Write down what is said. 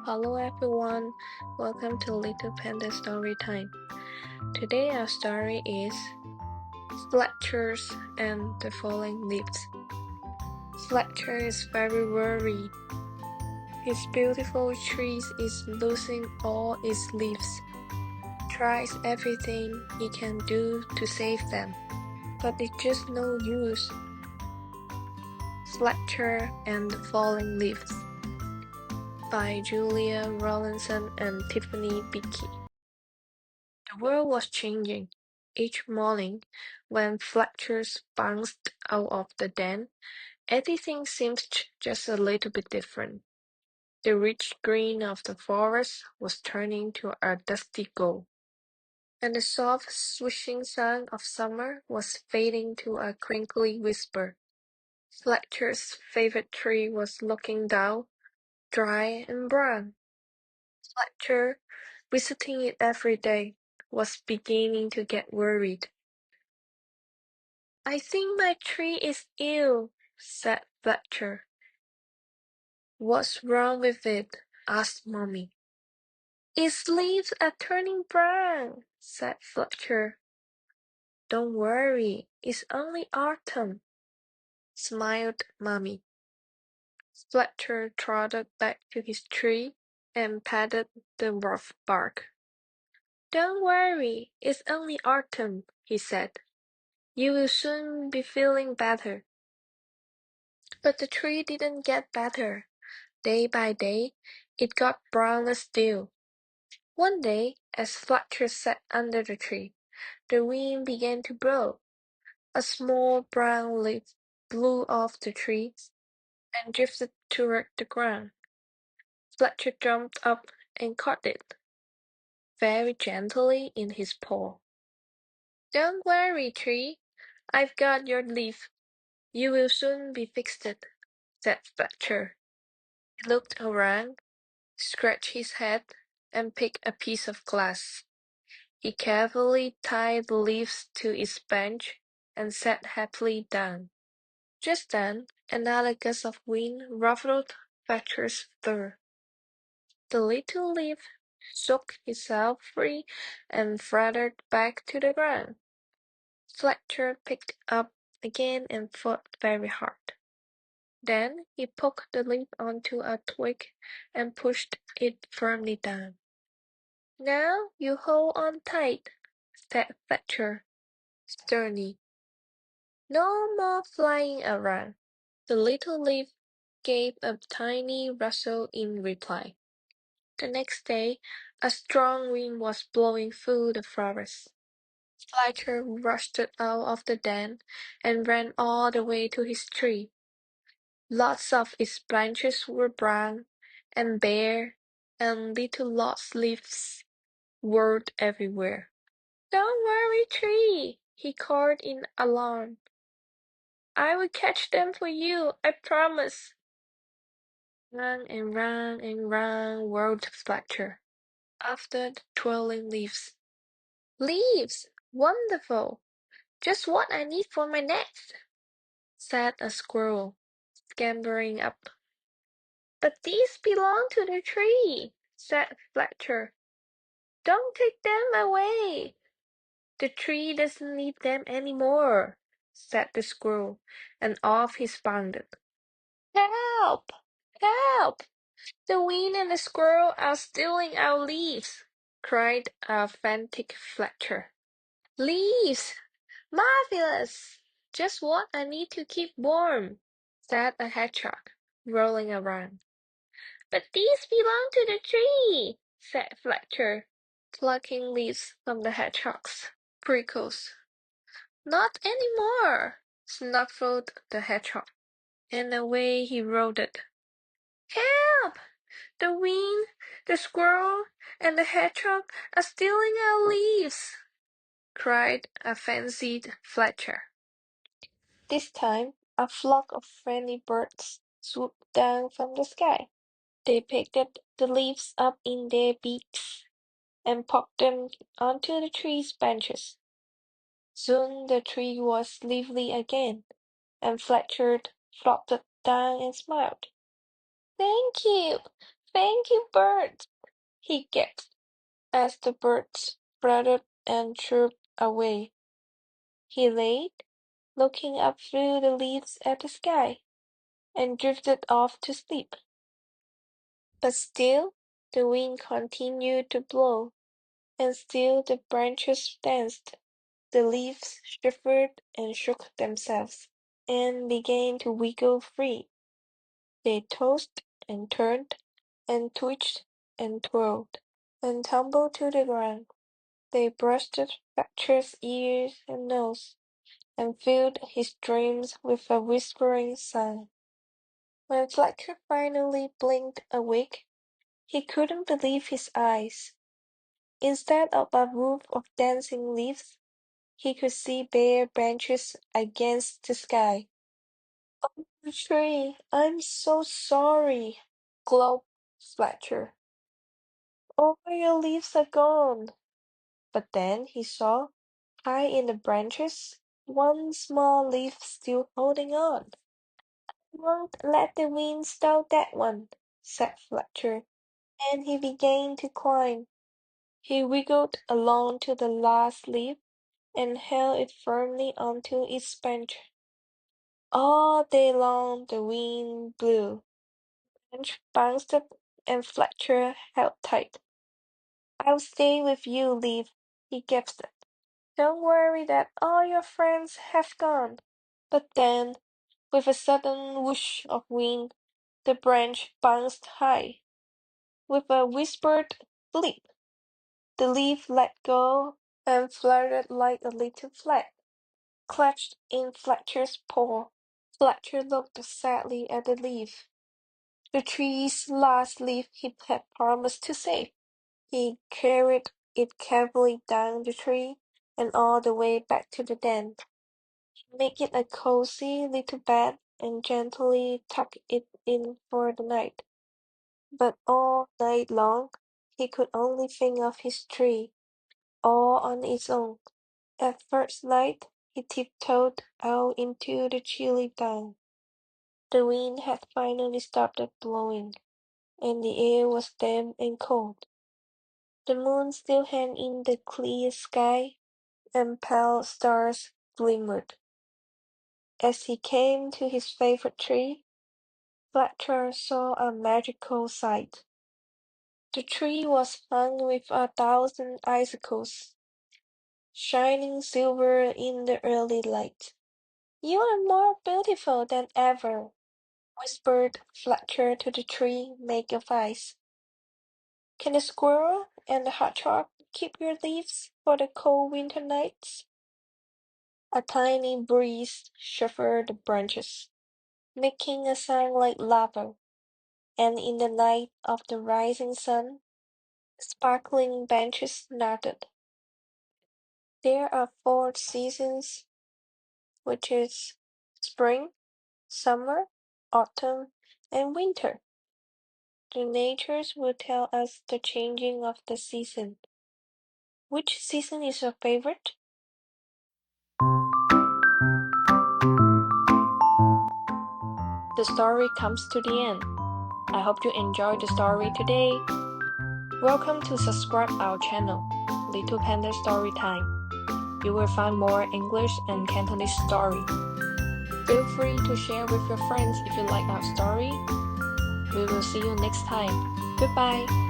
Hello everyone, welcome to Little Panda Story Time. Today our story is Fletcher's and the Falling Leaves. Fletcher is very worried. His beautiful tree is losing all its leaves. Tries everything he can do to save them, but it's just no use. Fletcher and the Falling Leaves by Julia Rawlinson and Tiffany Bickey. The world was changing. Each morning, when Fletcher bounced out of the den, everything seemed just a little bit different. The rich green of the forest was turning to a dusty gold, and the soft swishing sound of summer was fading to a crinkly whisper. Fletcher's favorite tree was looking down, dry and brown. Fletcher, visiting it every day, was beginning to get worried. "I think my tree is ill," said Fletcher. "What's wrong with it?" asked Mommy. "Its leaves are turning brown," said Fletcher. "Don't worry, it's only autumn," smiled Mommy. Fletcher trotted back to his tree and patted the rough bark. "Don't worry, it's only autumn," he said. "You will soon be feeling better." But the tree didn't get better. Day by day, it got browner still. One day, as Fletcher sat under the tree, the wind began to blow. A small brown leaf blew off the tree and drifted toward the ground. Fletcher jumped up and caught it, very gently in his paw. "Don't worry, tree. I've got your leaf. You will soon be fixed," said Fletcher. He looked around, scratched his head, and picked a piece of glass. He carefully tied the leaves to its branch and sat happily down. Just then, another gust of wind ruffled Fletcher's fur. The little leaf shook itself free and fluttered back to the ground. Fletcher picked it up again and fought very hard. Then he poked the leaf onto a twig and pushed it firmly down. "Now you hold on tight," said Fletcher sternly. "No more flying around." The little leaf gave a tiny rustle in reply. The next day, a strong wind was blowing through the forest. Fletcher rushed out of the den and ran all the way to his tree. Lots of its branches were brown and bare, and little lost leaves whirled everywhere. "Don't worry, tree," he called in alarm. "I will catch them for you, I promise." Round and round and round whirled Fletcher, after the twirling leaves. "Leaves! Wonderful! Just what I need for my nest," said a squirrel, scampering up. "But these belong to the tree," said Fletcher. "Don't take them away." "The tree doesn't need them any more," said the squirrel, and off he bounded. "Help! Help! The wind and the squirrel are stealing our leaves," cried a frantic Fletcher. "Leaves! Marvelous! Just what I need to keep warm," said a hedgehog, rolling around. "But these belong to the tree," said Fletcher, plucking leaves from the hedgehog's prickles. "Not any more," snuffled the hedgehog, and away he rolled. "Help! The wind, the squirrel, and the hedgehog are stealing our leaves," cried a fancied Fletcher. This time, a flock of friendly birds swooped down from the sky. They picked the leaves up in their beaks and popped them onto the tree's branches. Soon the tree was lively again, and Fletcher flopped down and smiled. "Thank you! Thank you, birds, he gasped as the birds fluttered and chirped away. He lay, looking up through the leaves at the sky, and drifted off to sleep. But still the wind continued to blow, and still the branches danced. The leaves shivered and shook themselves, and began to wiggle free. They tossed and turned, and twitched and twirled, and tumbled to the ground. They brushed Fletcher's ears and nose, and filled his dreams with a whispering song. When Fletcher finally blinked awake, he couldn't believe his eyes. Instead of a roof of dancing leaves, he could see bare branches against the sky. "Oh, the tree, I'm so sorry," glowed Fletcher. "All your leaves are gone." But then he saw, high in the branches, one small leaf still holding on. "Won't let the wind stop that one," said Fletcher, and he began to climb. He wiggled along to the last leaf and held it firmly onto its branch. All day long the wind blew. The branch bounced up and Fletcher held tight. "I'll stay with you, leaf," he gasped. "Don't worry that all your friends have gone." But then, with a sudden whoosh of wind, the branch bounced high. With a whispered flip, the leaf let go and fluttered like a little flag, clutched in Fletcher's paw. Fletcher looked sadly at the leaf, the tree's last leaf he had promised to save. He carried it carefully down the tree and all the way back to the den. He made it a cozy little bed and gently tucked it in for the night. But all night long he could only think of his tree, all on its own. At first light he tiptoed out into the chilly dawn. The wind had finally stopped blowing, and the air was damp and cold. The moon still hung in the clear sky, and pale stars glimmered. As he came to his favorite tree, Fletcher saw a magical sight. The tree was hung with 1,000 icicles, shining silver in the early light. "You are more beautiful than ever," whispered Fletcher to the tree made of ice. "Can the squirrel and the hedgehog keep your leaves for the cold winter nights?" A tiny breeze shuffled the branches, making a sound like laughter, and in the light of the rising sun, the sparkling branches nodded. "There are 4 seasons, which is spring, summer, autumn, and winter. The natures will tell us the changing of the season. Which season is your favorite?" The story comes to the end. I hope you enjoyed the story today. Welcome to subscribe our channel, Little Panda Story Time. You will find more English and Cantonese story. Feel free to share with your friends if you like our story. We will see you next time. Goodbye.